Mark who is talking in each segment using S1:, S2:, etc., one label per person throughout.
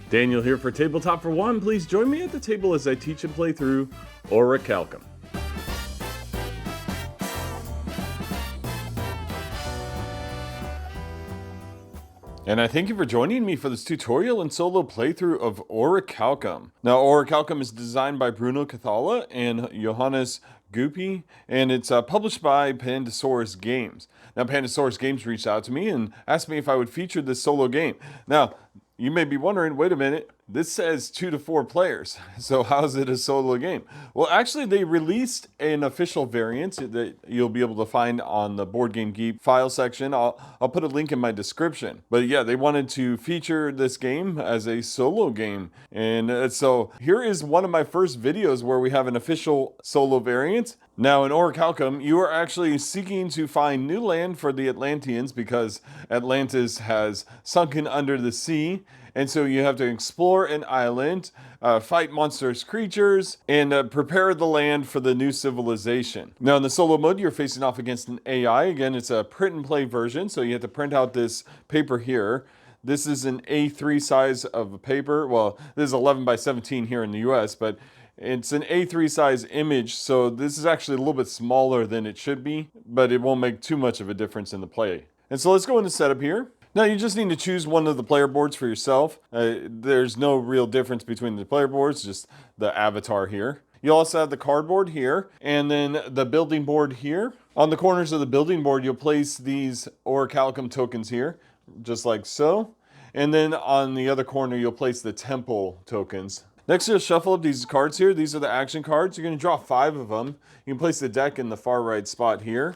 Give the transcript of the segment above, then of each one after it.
S1: Daniel here for Tabletop for One. Please join me at the table as I teach and play through Orichalcum. And I thank you for joining me for this tutorial and solo playthrough of Orichalcum. Now, Orichalcum is designed by Bruno, Cathala and Johannes, Goupy, and it's published by Pandasaurus Games. Now, Pandasaurus Games reached out to me and asked me if I would feature this solo game. Now, you may be wondering, wait a minute, this says 2 to 4 players, so how is it a solo game? Well, actually, they released an official variant that you'll be able to find on the Board Game Geek file section. I'll put a link in my description. But yeah, they wanted to feature this game as a solo game. And so here is one of my first videos where we have an official solo variant. Now, in Orichalcum, you are actually seeking to find new land for the Atlanteans because Atlantis has sunken under the sea. And so you have to explore an island, fight monstrous creatures, and prepare the land for the new civilization. Now in the solo mode, you're facing off against an AI. Again, it's a print and play version, so you have to print out this paper here. This is an A3 size of a paper. Well, this is 11 by 17 here in the US, but it's an A3 size image, so this is actually a little bit smaller than it should be, but it won't make too much of a difference in the play. And so let's go into setup here. Now you just need to choose one of the player boards for yourself. There's no real difference between the player boards, just the avatar here. You also have the cardboard here, and then the building board here. On the corners of the building board, you'll place these Orichalcum tokens here, just like so. And then on the other corner, you'll place the temple tokens. Next, you'll shuffle up these cards here. These are the action cards. You're going to draw 5 of them. You can place the deck in the far right spot here,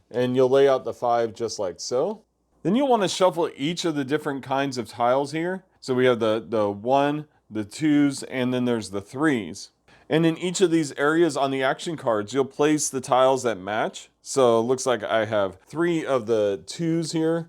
S1: and you'll lay out the 5 just like so. Then you'll want to shuffle each of the different kinds of tiles here. So we have the 1, the 2s, and then there's the 3s. And in each of these areas on the action cards, you'll place the tiles that match. So it looks like I have 3 of the 2s here,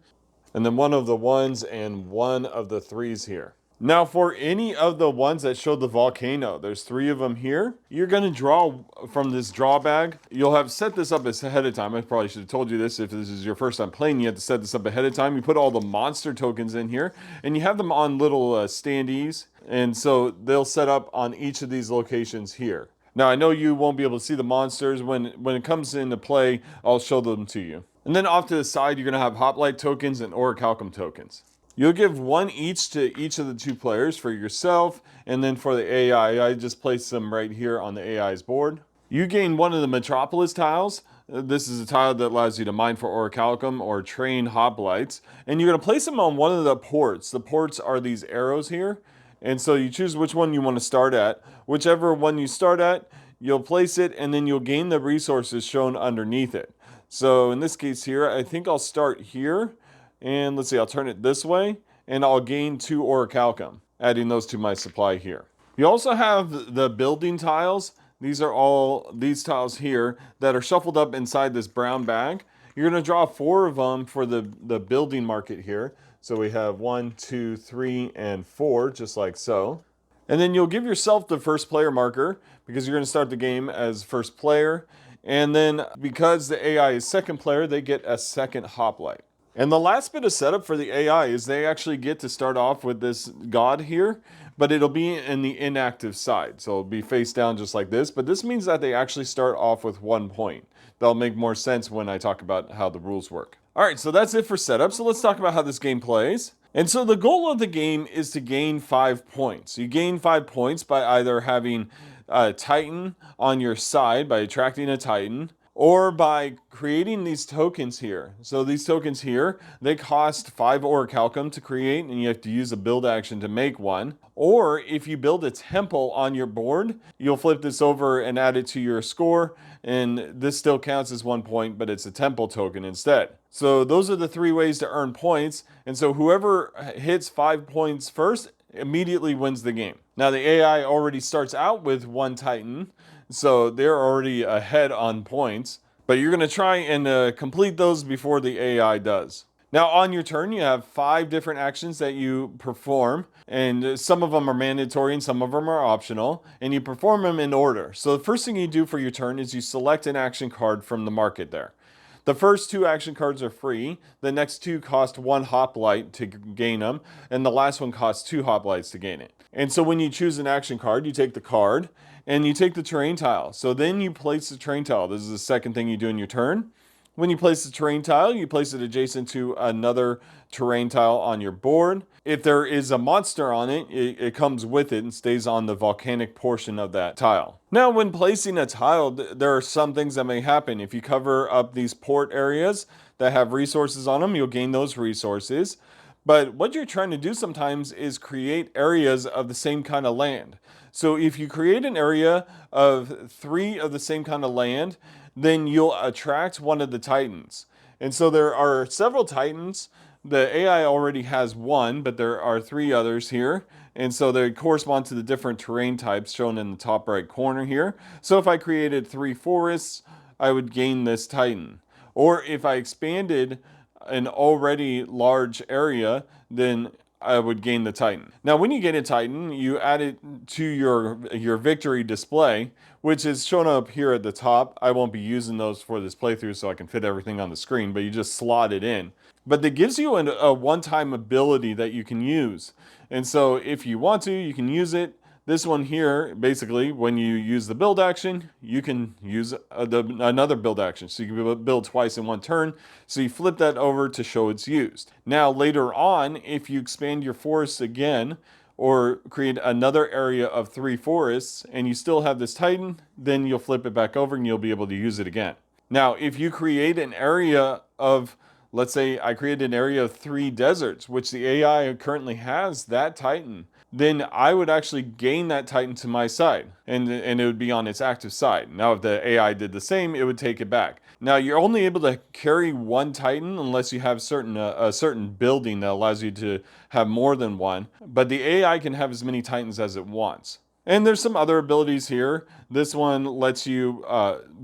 S1: and then 1 of the 1s, and 1 of the 3s here. Now for any of the ones that show the volcano, there's 3 of them here. You're going to draw from this draw bag. You'll have set this up ahead of time. I probably should have told you this. If this is your first time playing, you have to set this up ahead of time. You put all the monster tokens in here, and you have them on little standees. And so they'll set up on each of these locations here. Now I know you won't be able to see the monsters. When it comes into play, I'll show them to you. And then off to the side, you're going to have hoplite tokens and Orichalcum tokens. You'll give 1 each to each of the 2 players for yourself, and then for the AI, I just place them right here on the AI's board. You gain 1 of the Metropolis tiles. This is a tile that allows you to mine for Orichalcum or train hoplites, and you're going to place them on one of the ports. The ports are these arrows here, and so you choose which one you want to start at. Whichever one you start at, you'll place it, and then you'll gain the resources shown underneath it. So in this case here, I think I'll start here. And let's see, I'll turn it this way, and I'll gain 2 Orichalcum, adding those to my supply here. You also have the building tiles. These are all these tiles here that are shuffled up inside this brown bag. You're going to draw 4 of them for the building market here. So we have 1, 2, 3, and 4, just like so. And then you'll give yourself the first player marker because you're going to start the game as first player. And then because the AI is second player, they get a second hoplite. And the last bit of setup for the AI is they actually get to start off with this god here, but it'll be in the inactive side. So it'll be face down just like this, but this means that they actually start off with 1 point. That'll make more sense when I talk about how the rules work. All right, so that's it for setup. So let's talk about how this game plays. And so the goal of the game is to gain 5 points. You gain 5 points by either having a Titan on your side, by attracting a Titan, or by creating these tokens here. So these tokens here, they cost 5 Orichalcum to create, and you have to use a build action to make 1. Or if you build a temple on your board, you'll flip this over and add it to your score, and this still counts as 1 point, but it's a temple token instead. So those are the 3 ways to earn points, and so whoever hits 5 points first immediately wins the game. Now the AI already starts out with 1 Titan, so they're already ahead on points, but you're going to try and complete those before the AI does. Now on your turn, you have 5 different actions that you perform, and some of them are mandatory and some of them are optional, and you perform them in order. So the first thing you do for your turn is you select an action card from the market there. The first 2 action cards are free. The next 2 cost 1 hoplite to gain them, and the last one costs 2 hoplites to gain it. And so when you choose an action card, you take the card and you take the terrain tile. So then you place the terrain tile. This is the second thing you do in your turn. When you place the terrain tile, you place it adjacent to another terrain tile on your board. If there is a monster on it, it comes with it and stays on the volcanic portion of that tile. Now, when placing a tile, there are some things that may happen. If you cover up these port areas that have resources on them, you'll gain those resources. But what you're trying to do sometimes is create areas of the same kind of land. So if you create an area of 3 of the same kind of land, then you'll attract one of the titans. And so there are several titans. The AI already has 1, but there are 3 others here. And so they correspond to the different terrain types shown in the top right corner here. So if I created 3 forests, I would gain this titan. Or if I expanded an already large area, then I would gain the Titan. Now, when you get a Titan, you add it to your victory display, which is shown up here at the top. I won't be using those for this playthrough so I can fit everything on the screen, but you just slot it in. But it gives you a one-time ability that you can use. And so if you want to, you can use it. This one here, basically, when you use the build action, you can use another build action. So you can build twice in one turn. So you flip that over to show it's used. Now, later on, if you expand your forest again, or create another area of 3 forests, and you still have this Titan, then you'll flip it back over and you'll be able to use it again. Now, if you create an area of, let's say I created an area of 3 deserts, which the AI currently has that Titan, then I would actually gain that Titan to my side, and it would be on its active side. Now, if the AI did the same, it would take it back. Now, you're only able to carry 1 Titan unless you have a certain building that allows you to have more than 1, but the AI can have as many Titans as it wants. And there's some other abilities here. This one lets you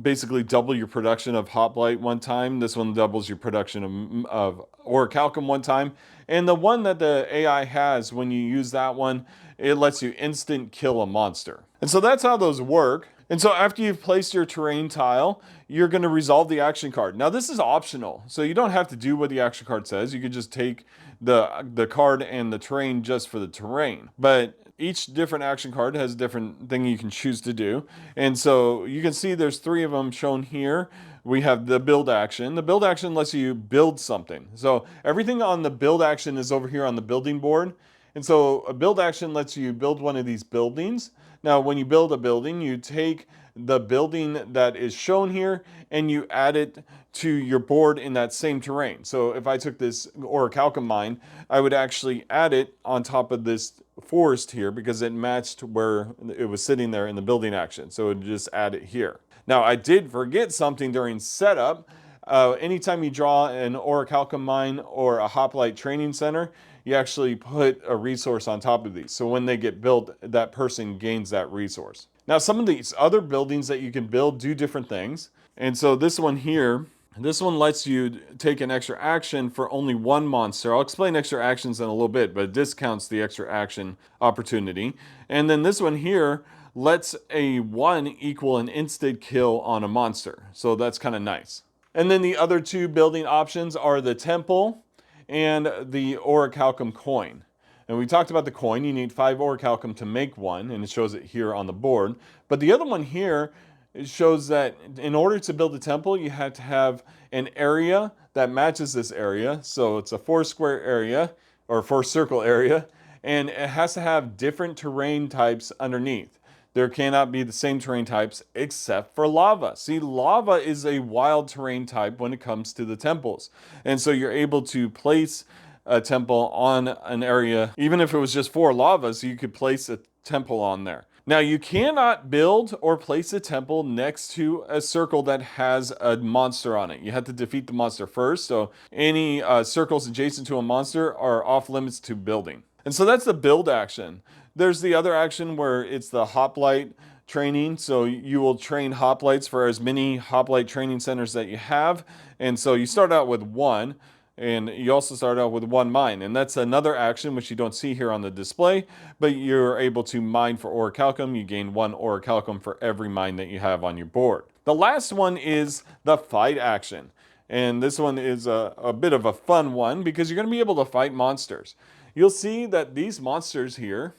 S1: basically double your production of hoplite one time. This one doubles your production of orichalcum one time. And the one that the AI has, when you use that one, it lets you instant kill a monster. And so that's how those work. And so after you've placed your terrain tile, you're going to resolve the action card. Now, this is optional, so you don't have to do what the action card says. You could just take the card and the terrain just for the terrain. But each different action card has a different thing you can choose to do. And so you can see there's 3 of them shown here. We have the build action. The build action lets you build something. So everything on the build action is over here on the building board. And so a build action lets you build one of these buildings. Now, when you build a building, you take the building that is shown here and you add it to your board in that same terrain. So if I took this orichalcum mine, I would actually add it on top of this forest here because it matched where it was sitting there in the building action. So it would just add it here. Now, I did forget something during setup. Anytime you draw an orichalcum mine or a hoplite training center, you actually put a resource on top of these. So when they get built, that person gains that resource. Now, some of these other buildings that you can build do different things. And so this one here, this one lets you take an extra action for only 1 monster. I'll explain extra actions in a little bit, but it discounts the extra action opportunity. And then this one here lets a 1 equal an instant kill on a monster. So that's kind of nice. And then the other 2 building options are the temple and the orichalcum coin. And we talked about the coin. You need 5 orichalcum to make one, and it shows it here on the board. But the other one here, it shows that in order to build a temple, you have to have an area that matches this area. So it's a 4 square area, or 4 circle area, and it has to have different terrain types underneath. There cannot be the same terrain types except for lava. See, lava is a wild terrain type when it comes to the temples. And so you're able to place a temple on an area, even if it was just 4 lavas, you could place a temple on there. Now, you cannot build or place a temple next to a circle that has a monster on it. You have to defeat the monster first. So any circles adjacent to a monster are off limits to building. And so that's the build action. There's the other action where it's the hoplite training. So you will train hoplites for as many hoplite training centers that you have. And so you start out with 1, and you also start out with 1 mine. And that's another action which you don't see here on the display, but you're able to mine for orichalcum. You gain 1 orichalcum for every mine that you have on your board. The last one is the fight action. And this one is a bit of a fun one because you're going to be able to fight monsters. You'll see that these monsters here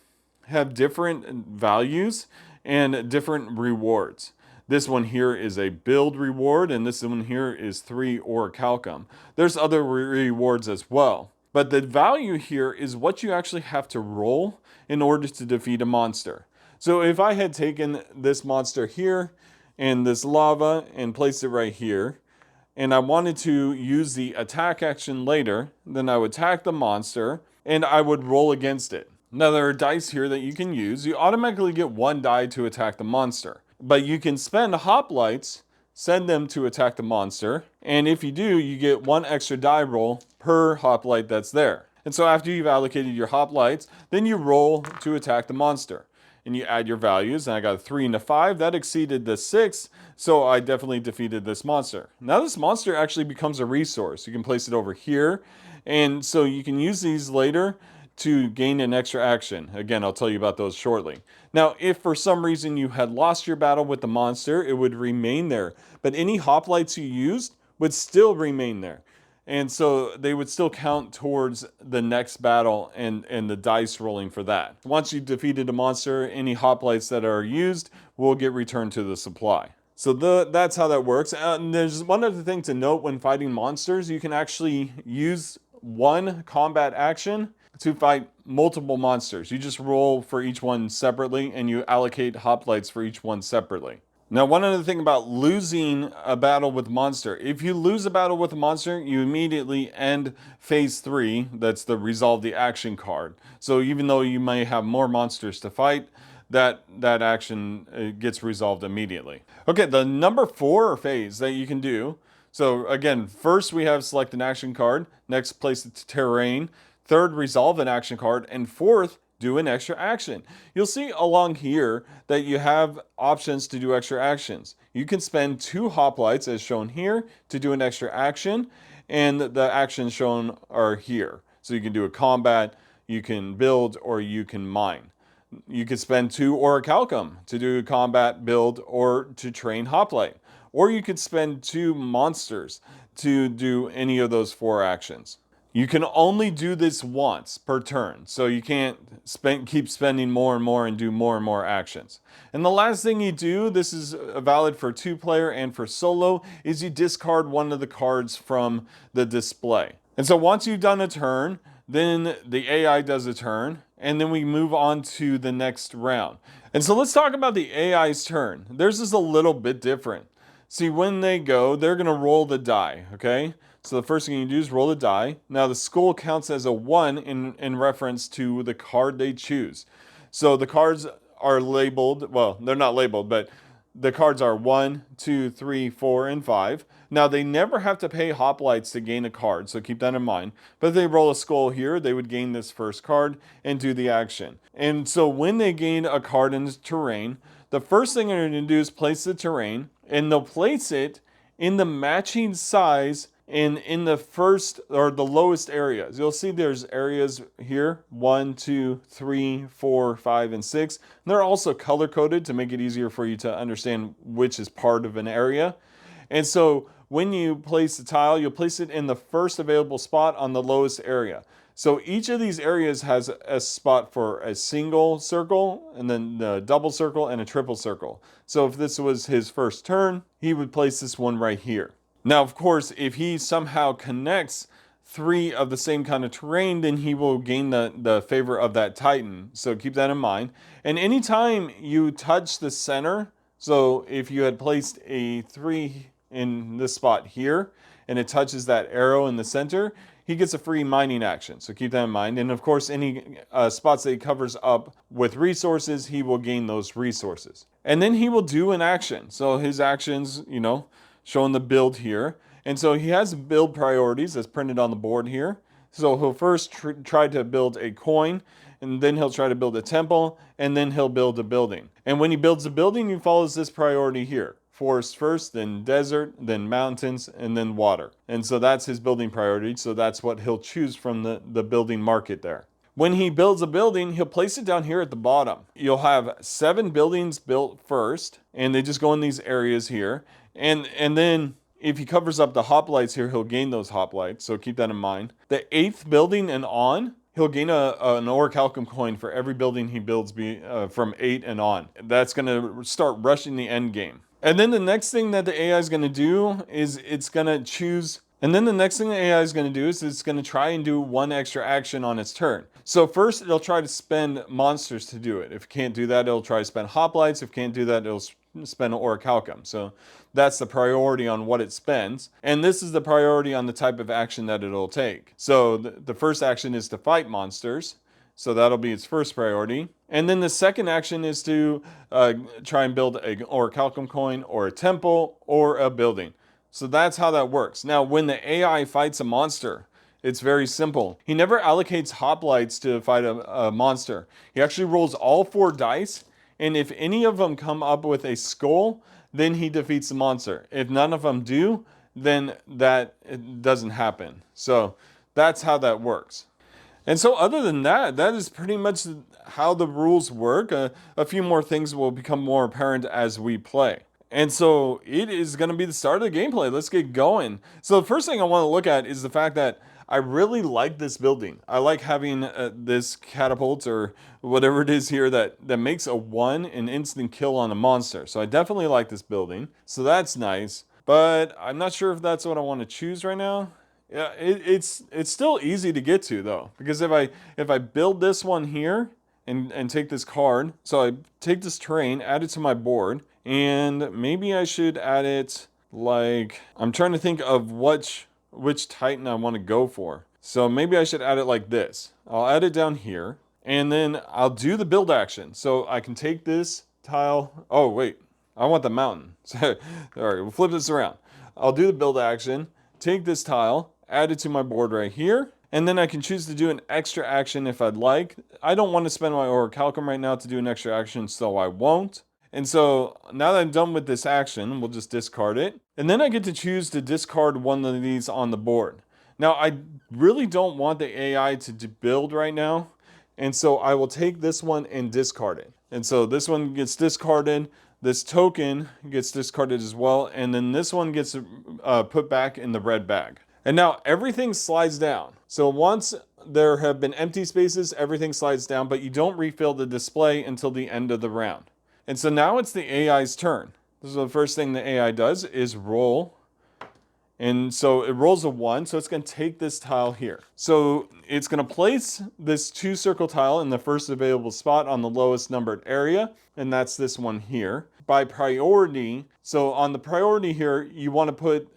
S1: have different values and different rewards. This one here is a build reward, and this one here is 3 Orichalcum. There's other rewards as well. But the value here is what you actually have to roll in order to defeat a monster. So if I had taken this monster here and this lava and placed it right here, and I wanted to use the attack action later, then I would attack the monster and I would roll against it. Now there are dice here that you can use. You automatically get 1 die to attack the monster, but you can spend hoplites, send them to attack the monster, and if you do, you get 1 extra die roll per hoplite that's there. And so after you've allocated your hoplites, then you roll to attack the monster. And you add your values, and I got a 3 and a 5. That exceeded the 6, so I definitely defeated this monster. Now this monster actually becomes a resource. You can place it over here, and so you can use these later to gain an extra action. Again, I'll tell you about those shortly. Now, if for some reason you had lost your battle with the monster, it would remain there. But any hoplites you used would still remain there. And so they would still count towards the next battle and the dice rolling for that. Once you've defeated a monster, any hoplites that are used will get returned to the supply. So that's how that works. And there's one other thing to note when fighting monsters. You can actually use 1 combat action to fight multiple monsters. You just roll for each one separately and you allocate hoplites for each one separately. Now, one other thing about losing a battle with a monster. If you lose a battle with a monster, you immediately end phase 3. That's the resolve the action card. So even though you may have more monsters to fight, that action gets resolved immediately. Okay, the number 4 phase that you can do. So again, first we have select an action card. Next, place it to terrain. Third, resolve an action card. And fourth, do an extra action. You'll see along here that you have options to do extra actions. You can spend 2 hoplites as shown here to do an extra action, and the actions shown are here. So you can do a combat, you can build, or you can mine. You can spend 2 Orichalcum to do a combat, build, or to train hoplite. Or you could spend 2 monsters to do any of those 4 actions. You can only do this once per turn, so you can't keep spending more and more and do more and more actions. And the last thing you do, this is valid for 2-player and for solo, is you discard one of the cards from the display. And so once you've done a turn, then the AI does a turn, and then we move on to the next round. And so let's talk about the AI's turn. Theirs is a little bit different. See, when they go, they're going to roll the die, okay? So the first thing you do is roll the die. Now the skull counts as a 1 in reference to the card they choose. So the cards are labeled, well, they're not labeled, but the cards are 1, 2, 3, 4, and 5. Now they never have to pay hoplites to gain a card, so keep that in mind. But if they roll a skull here, they would gain this first card and do the action. And so when they gain a card in the terrain, the first thing they're going to do is place the terrain, and they'll place it in the matching size in the first or the lowest areas. You'll see there's areas here, 1, 2, 3, 4, 5, and 6. And they're also color coded to make it easier for you to understand which is part of an area. And so when you place the tile, you'll place it in the first available spot on the lowest area. So each of these areas has a spot for a single circle, and then the double circle, and a triple circle. So if this was his first turn, he would place this one right here. Now, of course, if he somehow connects 3 of the same kind of terrain, then he will gain the favor of that Titan. So keep that in mind. And anytime you touch the center, so if you had placed a 3 in this spot here, and it touches that arrow in the center, he gets a free mining action. So keep that in mind. And of course, any spots that he covers up with resources, he will gain those resources. And then he will do an action. So his actions, showing the build here. And so he has build priorities that's printed on the board here. So he'll first try to build a coin, and then he'll try to build a temple, and then he'll build a building. And when he builds a building, he follows this priority here. Forest first, then desert, then mountains, and then water. And so that's his building priority. So that's what he'll choose from the building market there. When he builds a building, he'll place it down here at the bottom. You'll have 7 buildings built first, and they just go in these areas here. And then if he covers up the hoplites here, he'll gain those hoplites. So keep that in mind. The 8th building and on, he'll gain an Orichalcum coin for every building he builds from 8 and on. That's going to start rushing the end game. And then the next thing that the AI is going to do is it's going to choose. And then the next thing the AI is going to do is it's going to try and do one extra action on its turn. So first, it'll try to spend monsters to do it. If it can't do that, it'll try to spend hoplites. If it can't do that, it'll spend Orichalcum. So that's the priority on what it spends. And this is the priority on the type of action that it'll take. So the first action is to fight monsters. So that'll be its first priority. And then the second action is to try and build an Orichalcum coin or a temple or a building. So that's how that works. Now, when the AI fights a monster, it's very simple. He never allocates hoplites to fight a monster. He actually rolls all 4 dice, and if any of them come up with a skull, then he defeats the monster. If none of them do, then it doesn't happen. So that's how that works. And so other than that, that is pretty much how the rules work. A few more things will become more apparent as we play. And so it is going to be the start of the gameplay. Let's get going. So the first thing I want to look at is the fact that I really like this building. I like having this catapult or whatever it is here that makes a 1 an instant kill on a monster. So I definitely like this building. So that's nice. But I'm not sure if that's what I want to choose right now. Yeah, it's still easy to get to though, because if I build this one here and take this card, so I take this terrain, add it to my board, and maybe I should add it like, I'm trying to think of which Titan I want to go for. So maybe I should add it like this. I'll add it down here, and then I'll do the build action. So I can take this tile. Oh wait, I want the mountain. So, all right, we'll flip this around. I'll do the build action, take this tile, add it to my board right here, and then I can choose to do an extra action if I'd like. I don't want to spend my Orichalcum right now to do an extra action, so I won't. And so now that I'm done with this action, we'll just discard it. And then I get to choose to discard one of these on the board. Now, I really don't want the AI to build right now. And so I will take this one and discard it. And so this one gets discarded. This token gets discarded as well. And then this one gets put back in the red bag. And now everything slides down. So once there have been empty spaces, everything slides down, but you don't refill the display until the end of the round. And so now it's the AI's turn. This is the first thing the AI does is roll. And so it rolls a 1, so it's going to take this tile here. So it's going to place this 2 circle tile in the first available spot on the lowest numbered area, and that's this one here. By priority, so on the priority here, you want to put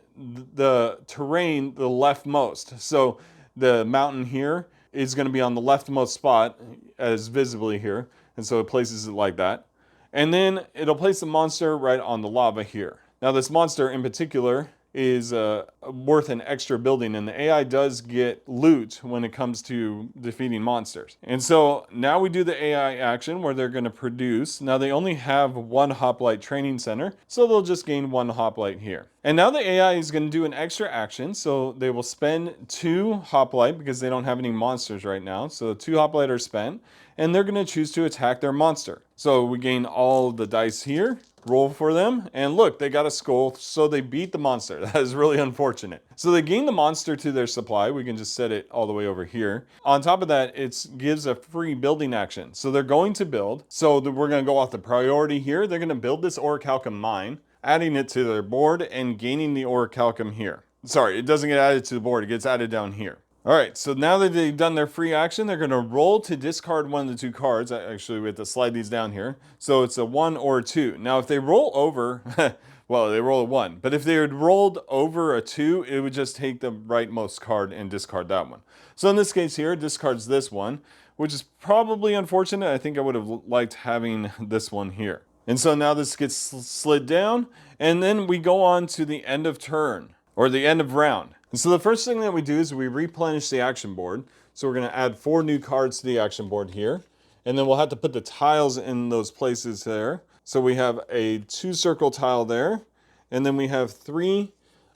S1: the terrain the leftmost. So the mountain here is going to be on the leftmost spot as visibly here, and so it places it like that. And then it'll place the monster right on the lava here. Now this monster in particular is worth an extra building, and the AI does get loot when it comes to defeating monsters. And so now we do the AI action where they're going to produce. Now they only have 1 hoplite training center, so they'll just gain 1 hoplite here. And now the AI is going to do an extra action, so they will spend 2 hoplite because they don't have any monsters right now. So 2 hoplite are spent, and they're going to choose to attack their monster. So we gain all the dice here, roll for them, and look, they got a skull, so they beat the monster. That is really unfortunate. So they gain the monster to their supply. We can just set it all the way over here. On top of that, it gives a free building action. So they're going to build. So we're going to go off the priority here. They're going to build this Orichalcum mine, adding it to their board and gaining the Orichalcum here. Sorry, it doesn't get added to the board. It gets added down here. All right, so now that they've done their free action, they're going to roll to discard one of the 2 cards. Actually, we have to slide these down here. So it's a 1 or a 2. Now, if they roll over, well, they roll a 1. But if they had rolled over a 2, it would just take the rightmost card and discard that one. So in this case here, it discards this one, which is probably unfortunate. I think I would have liked having this one here. And so now this gets slid down, and then we go on to the end of turn, or the end of round. And so the first thing that we do is we replenish the action board. So we're going to add 4 new cards to the action board here. And then we'll have to put the tiles in those places there. So we have a 2 circle tile there. And then we have 3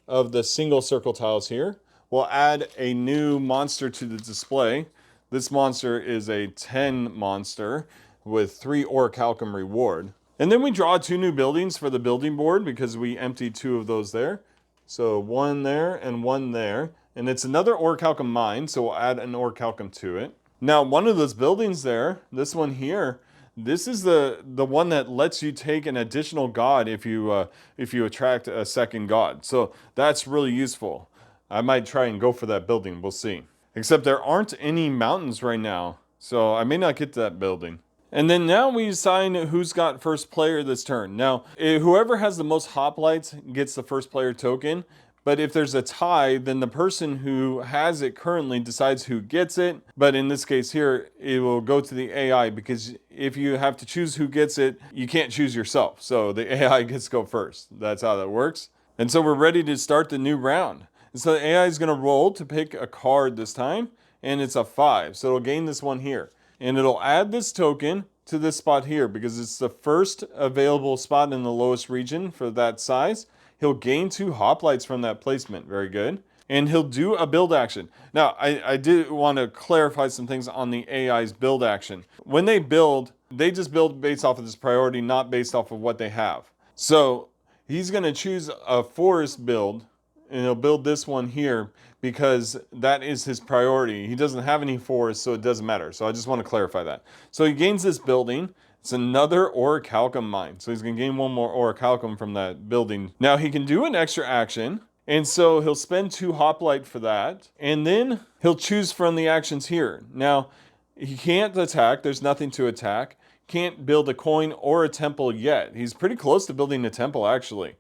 S1: of the single circle tiles here. We'll add a new monster to the display. This monster is a 10 monster with 3 Orichalcum reward. And then we draw 2 new buildings for the building board because we emptied 2 of those there. So one there and one there. And it's another Orichalcum mine, so we'll add an Orichalcum to it. Now, one of those buildings there, this one here, this is the one that lets you take an additional god if you attract a second god. So that's really useful. I might try and go for that building. We'll see. Except there aren't any mountains right now, so I may not get to that building. And then now we assign who's got first player this turn. Now, whoever has the most hoplites gets the first player token. But if there's a tie, then the person who has it currently decides who gets it. But in this case here, it will go to the AI, because if you have to choose who gets it, you can't choose yourself. So the AI gets to go first. That's how that works. And so we're ready to start the new round. And so the AI is going to roll to pick a card this time, and it's a 5. So it'll gain this one here. And it'll add this token to this spot here because it's the first available spot in the lowest region for that size. He'll gain 2 hoplites from that placement. Very good. And he'll do a build action. Now, I did want to clarify some things on the AI's build action. When they build, they just build based off of this priority, not based off of what they have. So he's going to choose a forest build, and he'll build this one here because that is his priority. He doesn't have any forests, so it doesn't matter. So I just want to clarify that. So he gains this building. It's another Orichalcum mine. So he's going to gain one more Orichalcum from that building. Now he can do an extra action. And so he'll spend 2 hoplite for that. And then he'll choose from the actions here. Now, he can't attack. There's nothing to attack. Can't build a coin or a temple yet. He's pretty close to building a temple, actually.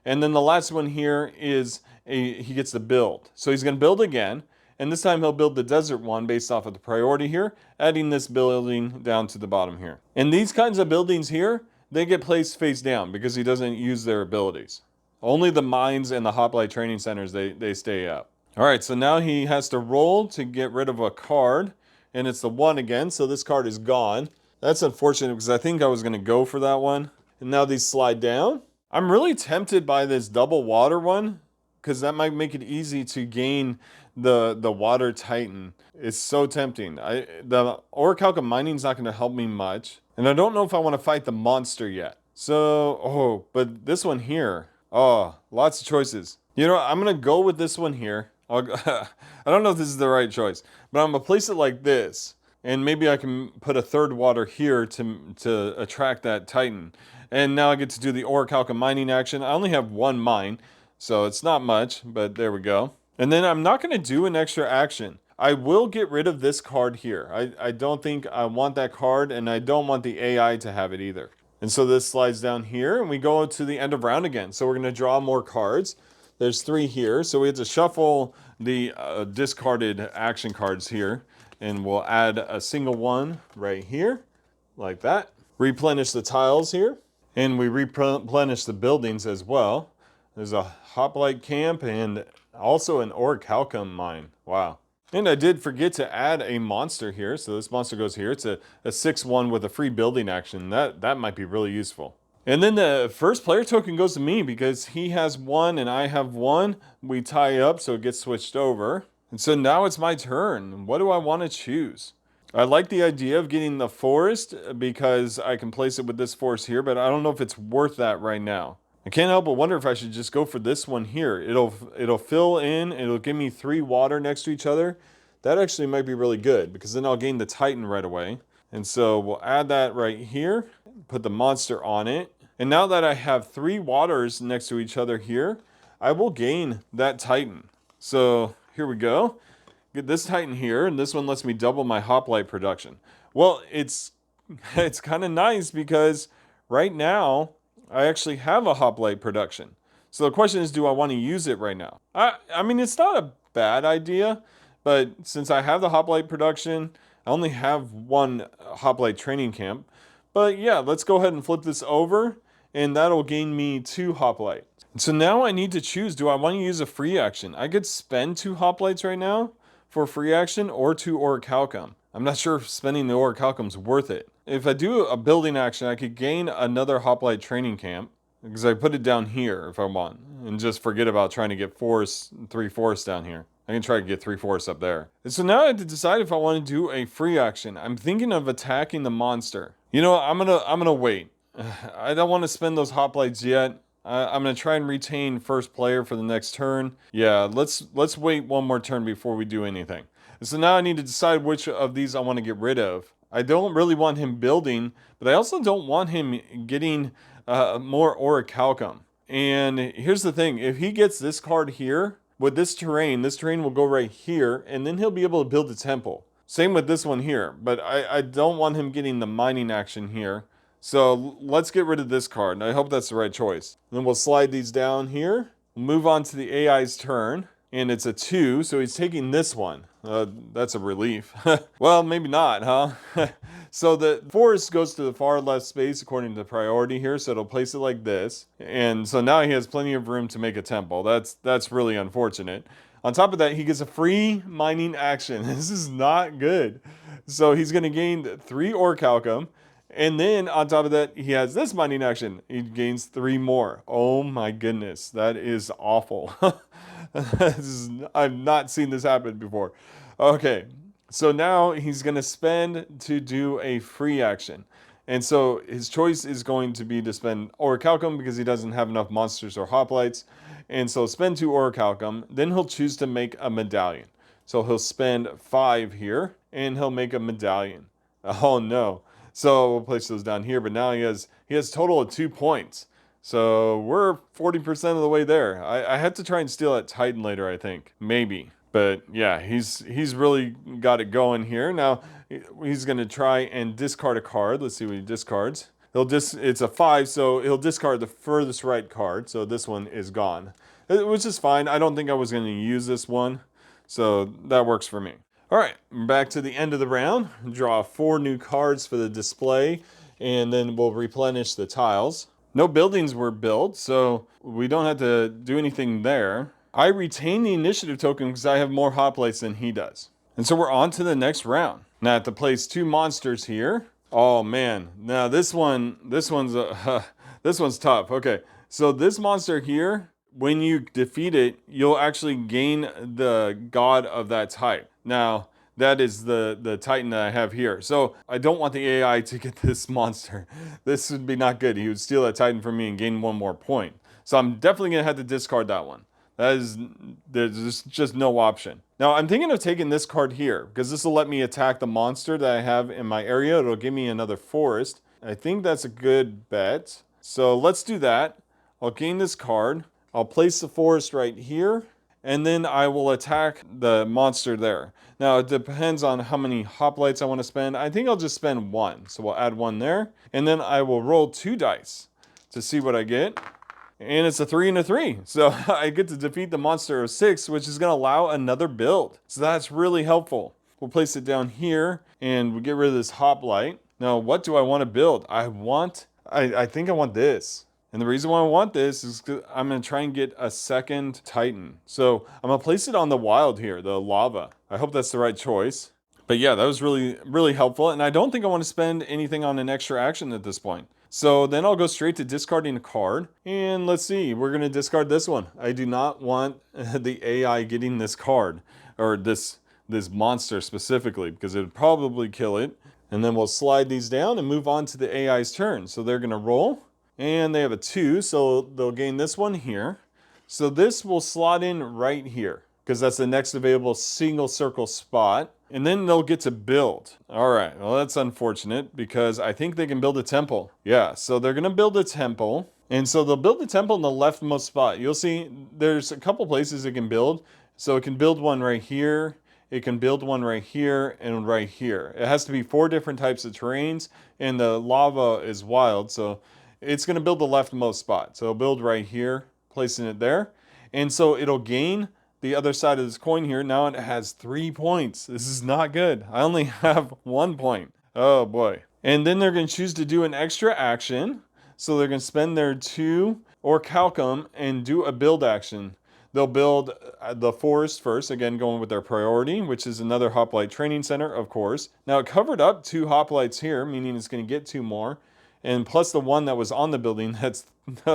S1: And then the last one here is he gets to build. So he's going to build again. And this time he'll build the desert one based off of the priority here, adding this building down to the bottom here. And these kinds of buildings here, they get placed face down because he doesn't use their abilities. Only the mines and the hoplite training centers, they stay up. All right, so now he has to roll to get rid of a card, and it's the 1 again, so this card is gone. That's unfortunate because I think I was going to go for that one. And now these slide down. I'm really tempted by this double water one because that might make it easy to gain the water titan. It's so tempting. The Orichalcum mining is not going to help me much, and I don't know if I want to fight the monster yet. So, but this one here, lots of choices. You know, I'm going to go with this one here. I don't know if this is the right choice, but I'm going to place it like this, and maybe I can put a third water here to attract that titan. And now I get to do the Orichalcum mining action. I only have 1 mine, so it's not much, but there we go. And then I'm not going to do an extra action. I will get rid of this card here. I don't think I want that card, and I don't want the AI to have it either. And so this slides down here, and we go to the end of round again. So we're going to draw more cards. There's 3 here, so we have to shuffle the discarded action cards here. And we'll add a single one right here, like that. Replenish the tiles here. And we replenish the buildings as well. There's a hoplite camp and also an Orichalcum mine. Wow. And I did forget to add a monster here. So this monster goes here. It's a 6/1 with a free building action. That might be really useful. And then the first player token goes to me because he has 1 and I have 1. We tie up so it gets switched over. And so now it's my turn. What do I want to choose? I like the idea of getting the forest because I can place it with this forest here, but I don't know if it's worth that right now. I can't help but wonder if I should just go for this one here. It'll fill in, it'll give me 3 water next to each other. That actually might be really good because then I'll gain the titan right away. And so we'll add that right here, put the monster on it. And now that I have 3 waters next to each other here, I will gain that titan. So here we go. Get this titan here, and this one lets me double my hoplite production. Well, it's kind of nice because right now I actually have a hoplite production. So the question is, do I want to use it right now? I mean, it's not a bad idea, but since I have the hoplite production, I only have 1 hoplite training camp. But yeah, let's go ahead and flip this over, and that'll gain me 2 hoplite. So now I need to choose, do I want to use a free action? I could spend 2 hoplites right now for free action or 2 Orichalcum. I'm not sure if spending the Orichalcum's worth it. If I do a building action, I could gain another hoplite training camp because I put it down here if I want and just forget about trying to get 3 forests down here. I can try to get 3 forests up there. And so now I have to decide if I want to do a free action. I'm thinking of attacking the monster. You know, I'm gonna wait. I don't want to spend those hoplites yet. I'm gonna try and retain first player for the next turn. Yeah, let's wait one more turn before we do anything. So now I need to decide which of these I want to get rid of. I don't really want him building, but I also don't want him getting more Orichalcum. And here's the thing, if he gets this card here, with this terrain will go right here, and then he'll be able to build a temple. Same with this one here, but I don't want him getting the mining action here. So let's get rid of this card, and I hope that's the right choice. Then we'll slide these down here. We'll move on to the AI's turn, and it's a 2, so he's taking this one. That's a relief. Well, maybe not, huh? So the forest goes to the far left space according to priority here, so it'll place it like this. And so now he has plenty of room to make a temple. That's really unfortunate. On top of that, he gets a free mining action. This is not good. So he's going to gain 3 Orichalcum. And then on top of that, he has this mining action. He gains 3 more. Oh my goodness, that is awful. I've not seen this happen before. Okay, so now he's going to spend to do a free action. And so his choice is going to be to spend Orichalcum because he doesn't have enough monsters or hoplites. And so spend 2 Orichalcum. Then he'll choose to make a medallion. So he'll spend 5 here and he'll make a medallion. Oh no. So we'll place those down here, but now he has total of 2 points. So we're 40% of the way there. I had to try and steal that Titan later, I think. Maybe. But yeah, he's really got it going here. Now he's going to try and discard a card. Let's see what he discards. It's a 5, so he'll discard the furthest right card. So this one is gone, which is fine. I don't think I was going to use this one. So that works for me. All right, back to the end of the round. Draw 4 new cards for the display, and then we'll replenish the tiles. No buildings were built, so we don't have to do anything there. I retain the initiative token because I have more hoplites than he does. And so we're on to the next round. Now I have to place 2 monsters here. Oh man, now this one's tough. Okay, so this monster here, when you defeat it, you'll actually gain the god of that type. Now, that is the Titan that I have here. So I don't want the AI to get this monster. This would be not good. He would steal that Titan from me and gain 1 more point. So I'm definitely going to have to discard that one. There's just no option. Now I'm thinking of taking this card here because this will let me attack the monster that I have in my area. It'll give me another forest. I think that's a good bet. So let's do that. I'll gain this card. I'll place the forest right here, and then I will attack the monster there. Now, it depends on how many hoplites I want to spend. I think I'll just spend 1. So we'll add 1 there, and then I will roll 2 dice to see what I get. And it's a 3 and a 3. So I get to defeat the monster of 6, which is going to allow another build. So that's really helpful. We'll place it down here, and we'll get rid of this hoplite. Now, what do I want to build? I think I want this. And the reason why I want this is because I'm going to try and get a second Titan. So I'm going to place it on the wild here, the lava. I hope that's the right choice. But yeah, that was really, really helpful. And I don't think I want to spend anything on an extra action at this point. So then I'll go straight to discarding a card. And let's see, we're going to discard this one. I do not want the AI getting this card, or this monster specifically, because it would probably kill it. And then we'll slide these down and move on to the AI's turn. So they're going to roll. And they have a 2, so they'll gain this one here. So this will slot in right here, because that's the next available single circle spot. And then they'll get to build. All right, well that's unfortunate, because I think they can build a temple. Yeah, so they're gonna build a temple. And so they'll build the temple in the leftmost spot. You'll see there's a couple places it can build. So it can build one right here. It can build one right here and right here. It has to be 4 different types of terrains, and the lava is wild, so it's going to build the leftmost spot. So it'll build right here, placing it there. And so it'll gain the other side of this coin here. Now it has 3 points. This is not good. I only have 1 point. Oh boy. And then they're going to choose to do an extra action. So they're going to spend their 2 Orichalcum and do a build action. They'll build the forest first, again going with their priority, which is another hoplite training center, of course. Now it covered up 2 hoplites here, meaning it's going to get 2 more. And plus the one that was on the building, that's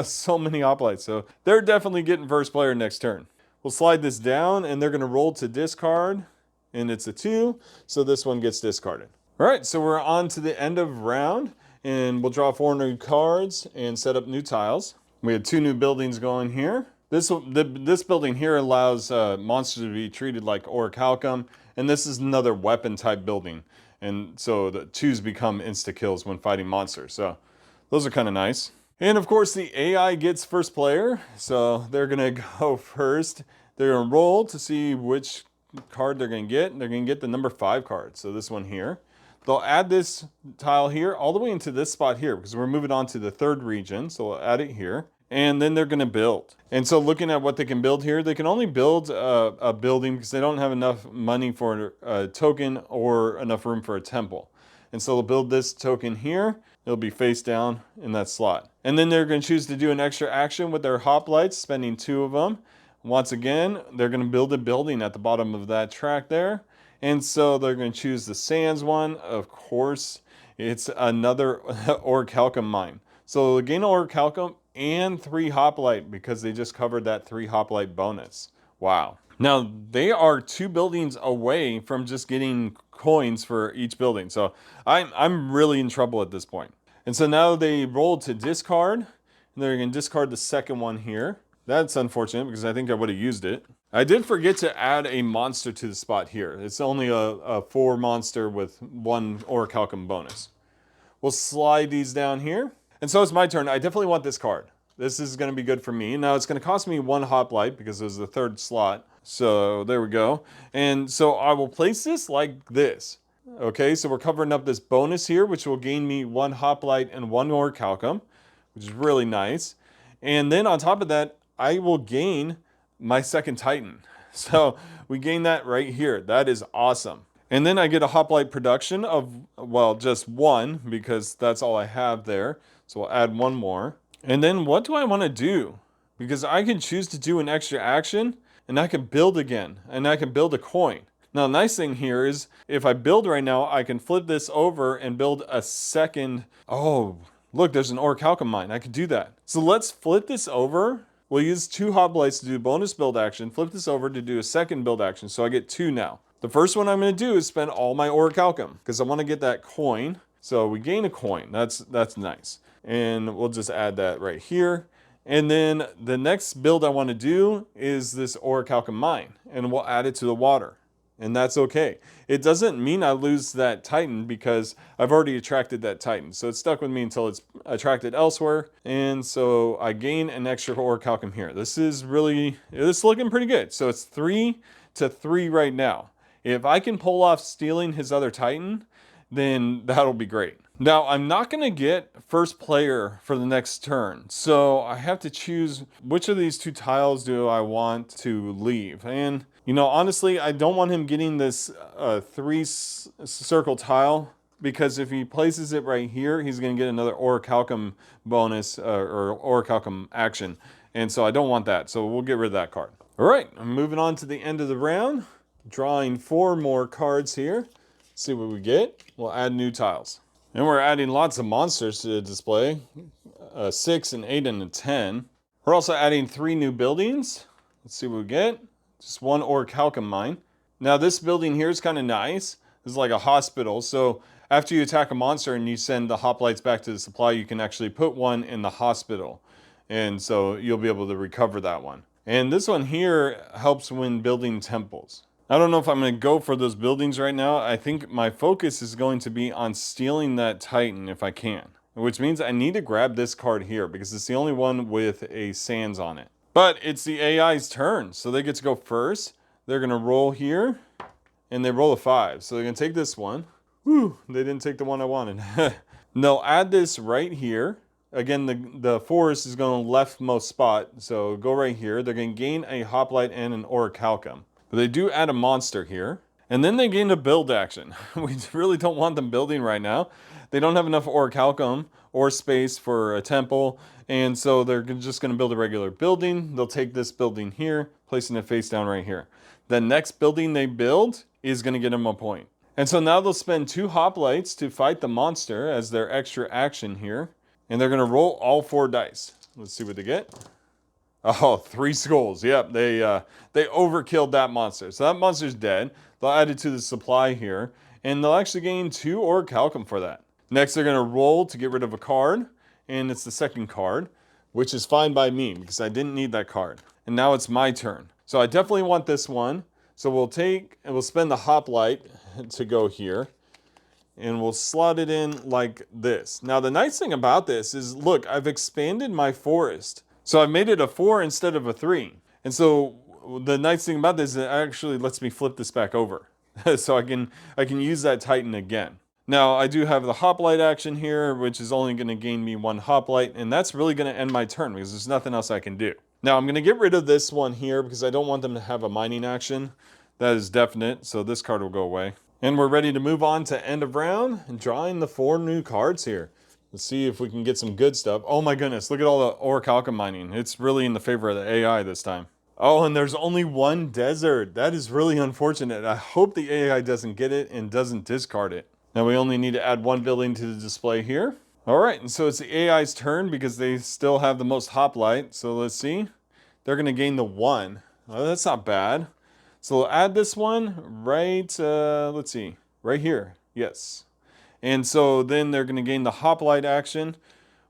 S1: so many hoplites. So they're definitely getting first player next turn. We'll slide this down, and they're going to roll to discard. And it's a 2, so this one gets discarded. All right, so we're on to the end of round. And we'll draw 4 new cards and set up new tiles. We had 2 new buildings going here. This building here allows monsters to be treated like Orichalcum, and this is another weapon type building. And so the 2s become insta kills when fighting monsters. So those are kind of nice. And of course the AI gets first player, so they're gonna go first. They're gonna roll to see which card they're gonna get. They're gonna get the number 5 card, so this one here. They'll add this tile here all the way into this spot here because we're moving on to the 3rd region, so we'll add it here. And then they're gonna build. And so looking at what they can build here, they can only build a building because they don't have enough money for a token or enough room for a temple. And so they'll build this token here. It'll be face down in that slot. And then they're gonna choose to do an extra action with their hoplites, spending 2 of them. Once again, they're gonna build a building at the bottom of that track there. And so they're gonna choose the sands one. Of course, it's another Orichalcum mine. So they'll gain Orichalcum and 3 hoplite because they just covered that 3 hoplite bonus. Wow. Now they are 2 buildings away from just getting coins for each building. So I'm really in trouble at this point. And so now they roll to discard, and they're gonna discard the second one here. That's unfortunate because I think I would have used it. I did forget to add a monster to the spot here. It's only a 4 monster with 1 Orichalcum bonus. We'll slide these down here. And so it's my turn. I definitely want this card. This is going to be good for me. Now it's going to cost me 1 hoplite because it was the 3rd slot. So there we go. And so I will place this like this. Okay, so we're covering up this bonus here, which will gain me 1 hoplite and 1 Orichalcum, which is really nice. And then on top of that, I will gain my 2nd Titan. So we gain that right here. That is awesome. And then I get a hoplite production of, well, just 1 because that's all I have there. So we'll add 1 more. And then what do I want to do? Because I can choose to do an extra action and I can build again and I can build a coin. Now, the nice thing here is if I build right now, I can flip this over and build a second. Oh, look, there's an Orichalcum mine. I could do that. So let's flip this over. We'll use 2 hoplites to do bonus build action, flip this over to do a second build action. So I get 2 now. The first one I'm going to do is spend all my Orichalcum because I want to get that coin. So we gain a coin. That's nice. And we'll just add that right here. And then the next build I want to do is this Orichalcum mine, and we'll add it to the water. And that's okay. It doesn't mean I lose that Titan because I've already attracted that Titan. So it's stuck with me until it's attracted elsewhere. And so I gain an extra Orichalcum here. This is looking pretty good. So it's 3 to 3 right now. If I can pull off stealing his other Titan, then that'll be great. Now, I'm not going to get first player for the next turn, so I have to choose which of these 2 tiles do I want to leave. And, you know, honestly, I don't want him getting this 3 circle tile, because if he places it right here, he's going to get another Orichalcum bonus or Orichalcum action. And so I don't want that, so we'll get rid of that card. All right, I'm moving on to the end of the round, drawing 4 more cards here. See what we get. We'll add new tiles. And we're adding lots of monsters to the display, 6, an 8, and a 10. We're also adding 3 new buildings. Let's see what we get. Just 1 Orichalcum mine. Now this building here is kind of nice. This is like a hospital. So after you attack a monster and you send the hoplites back to the supply, you can actually put 1 in the hospital. And so you'll be able to recover that one. And this one here helps when building temples. I don't know if I'm going to go for those buildings right now. I think my focus is going to be on stealing that Titan if I can. Which means I need to grab this card here because it's the only one with a sands on it. But it's the AI's turn, so they get to go first. They're going to roll here, and they roll a 5. So they're going to take this one. Whew, they didn't take the one I wanted. They'll add this right here. Again, the forest is going to leftmost spot, so go right here. They're going to gain a hoplite and an Orichalcum. But they do add a monster here. And then they gain a build action. We really don't want them building right now. They don't have enough Orichalcum or space for a temple. And so they're just going to build a regular building. They'll take this building here, placing it face down right here. The next building they build is going to get them a point. And so now they'll spend 2 hoplites to fight the monster as their extra action here. And they're going to roll all 4 dice. Let's see what they get. Oh, 3 skulls. Yep, they overkilled that monster. So that monster's dead. They'll add it to the supply here. And they'll actually gain 2 Orichalcum for that. Next, they're going to roll to get rid of a card. And it's the second card. which is fine by me because I didn't need that card. And now it's my turn. So I definitely want this one. So we'll spend the hoplite to go here. And we'll slot it in like this. Now the nice thing about this is, look, I've expanded my forest. So I made it a 4 instead of a 3. And so the nice thing about this is it actually lets me flip this back over. So I can use that Titan again. Now I do have the hoplite action here, which is only going to gain me 1 hoplite, and that's really going to end my turn because there's nothing else I can do. Now I'm going to get rid of this one here because I don't want them to have a mining action. That is definite, so this card will go away. And we're ready to move on to end of round and drawing the 4 new cards here. Let's see if we can get some good stuff. Oh my goodness, look at all the Orichalcum mining. It's really in the favor of the AI this time. Oh, and there's only 1 desert. That is really unfortunate. I hope the AI doesn't get it and doesn't discard it. Now we only need to add 1 building to the display here. All right, and so it's the AI's turn because they still have the most hoplite. So let's see. They're going to gain the 1. Oh, that's not bad. So we'll add this one right, let's see, right here. Yes. And so then they're going to gain the hoplite action,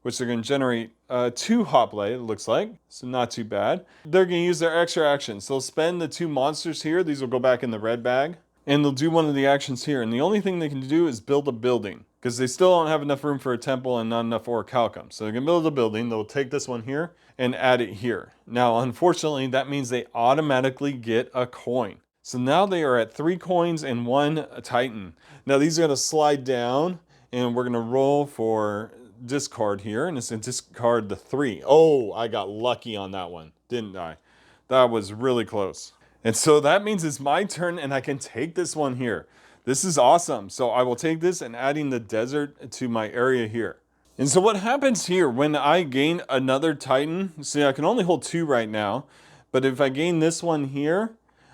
S1: which they're going to generate 2 hoplite, it looks like. So not too bad. They're going to use their extra actions. So they'll spend the 2 monsters here. These will go back in the red bag. And they'll do one of the actions here. And the only thing they can do is build a building, because they still don't have enough room for a temple and not enough Orichalcum. So they're going to build a building. They'll take this one here and add it here. Now, unfortunately, that means they automatically get a coin. So now they are at 3 coins and 1 Titan. Now these are going to slide down, and we're going to roll for discard here. And it's going to discard the 3. Oh, I got lucky on that one, didn't I? That was really close. And so that means it's my turn, and I can take this one here. This is awesome. So I will take this and adding the desert to my area here. And so what happens here when I gain another Titan? See, I can only hold 2 right now. But if I gain this one here,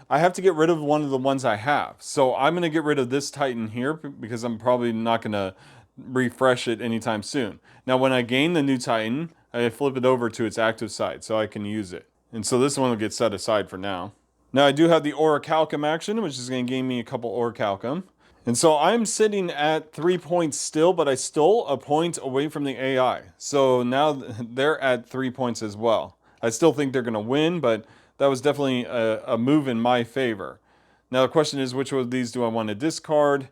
S1: I have to get rid of one of the ones I have. So I'm going to get rid of this Titan here because I'm probably not going to refresh it anytime soon. Now when I gain the new Titan, I flip it over to its active side so I can use it. And so this one will get set aside for now. Now I do have the Orichalcum action, which is going to gain me a couple Orichalcum. And so I'm sitting at 3 points still, but I stole a point away from the AI. So now they're at 3 points as well. I still think they're going to win, but that was definitely a move in my favor. Now the question is, which one of these do I want to discard?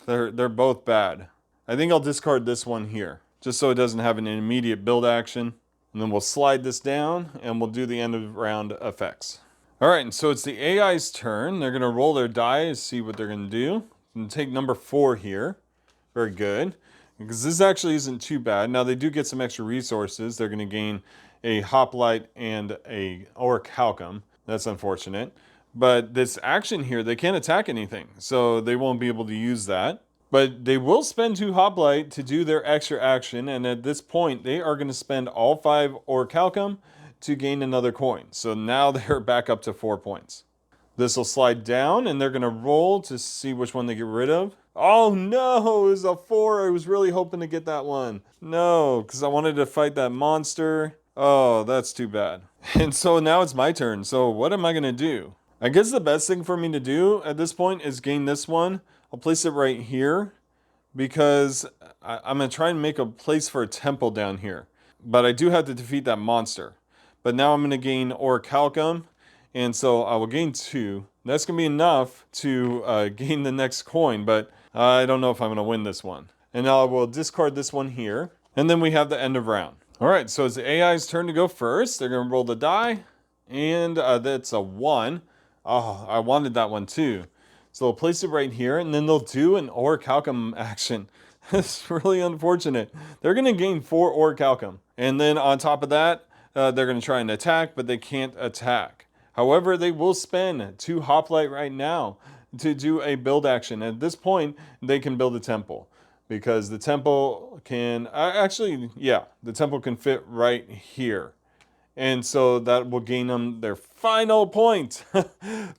S1: They're both bad. I think I'll discard this one here, just so it doesn't have an immediate build action. And then we'll slide this down, and we'll do the end of round effects. All right, and so it's the AI's turn. They're going to roll their die to see what they're going to do. And take number 4 here. Very good. Because this actually isn't too bad. Now they do get some extra resources. They're going to gain a hoplite and a Orichalcum. That's unfortunate. But this action here, they can't attack anything. So they won't be able to use that. But they will spend 2 hoplite to do their extra action. And at this point, they are going to spend all 5 Orichalcum to gain another coin. So now they're back up to 4 points. This will slide down, and they're going to roll to see which one they get rid of. Oh no, it was a 4. I was really hoping to get that one. No, because I wanted to fight that monster. Oh, that's too bad. And so now it's my turn. So what am I going to do? I guess the best thing for me to do at this point is gain this one. I'll place it right here because I'm going to try and make a place for a temple down here. But I do have to defeat that monster. But now I'm going to gain Orichalcum, and so I will gain 2. That's going to be enough to gain the next coin, but I don't know if I'm going to win this one. And now I will discard this one here, and then we have the end of round. All right, so it's the AI's turn to go first. They're going to roll the die, and that's a 1. Oh, I wanted that one too. So they'll place it right here, and then they'll do an Orichalcum action. It's really unfortunate. They're going to gain 4 Orichalcum, and then on top of that, they're going to try and attack, but they can't attack. However, they will spend 2 hoplite right now to do a build action. At this point, they can build a temple because the temple can the temple can fit right here. And so that will gain them their final point.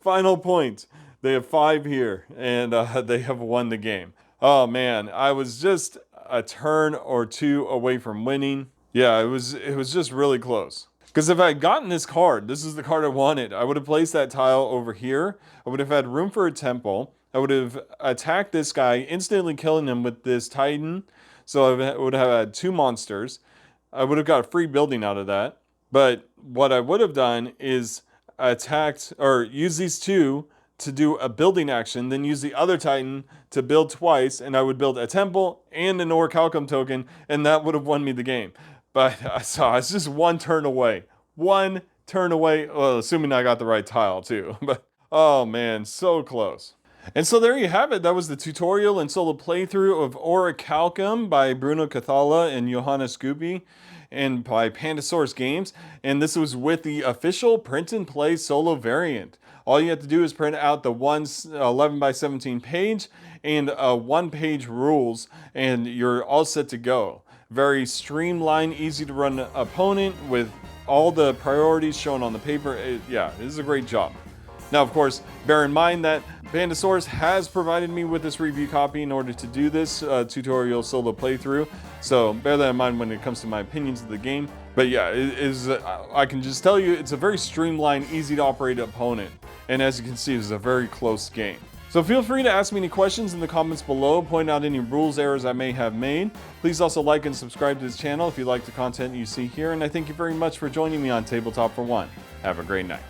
S1: Final point. They have 5 here, and they have won the game. Oh man, I was just a turn or 2 away from winning. Yeah, it was just really close. Because if I had gotten this card, this is the card I wanted, I would have placed that tile over here. I would have had room for a temple. I would have attacked this guy, instantly killing him with this Titan. So I would have had 2 monsters. I would have got a free building out of that. But what I would have done is attacked or use these two to do a building action, then use the other Titan to build twice, and I would build a temple and an Orichalcum token, and that would have won me the game. But I was just one turn away. One turn away, well, assuming I got the right tile too. But oh man, so close. And so there you have it. That was the tutorial and solo playthrough of Orichalcum by Bruno, Cathala, and Johannes Goupy, and by Pandasaurus Games. And this was with the official print and play solo variant. All you have to do is print out the 11 by 17 page and 1-page rules, and you're all set to go. Very streamlined, easy to run opponent with all the priorities shown on the paper. Yeah, this is a great job. Now, of course, bear in mind that Pandasaurus has provided me with this review copy in order to do this tutorial solo playthrough, so bear that in mind when it comes to my opinions of the game. But yeah, I can just tell you, it's a very streamlined, easy to operate opponent, and as you can see, it's a very close game. So feel free to ask me any questions in the comments below, point out any rules errors I may have made. Please also like and subscribe to this channel if you like the content you see here, and I thank you very much for joining me on Tabletop for One. Have a great night.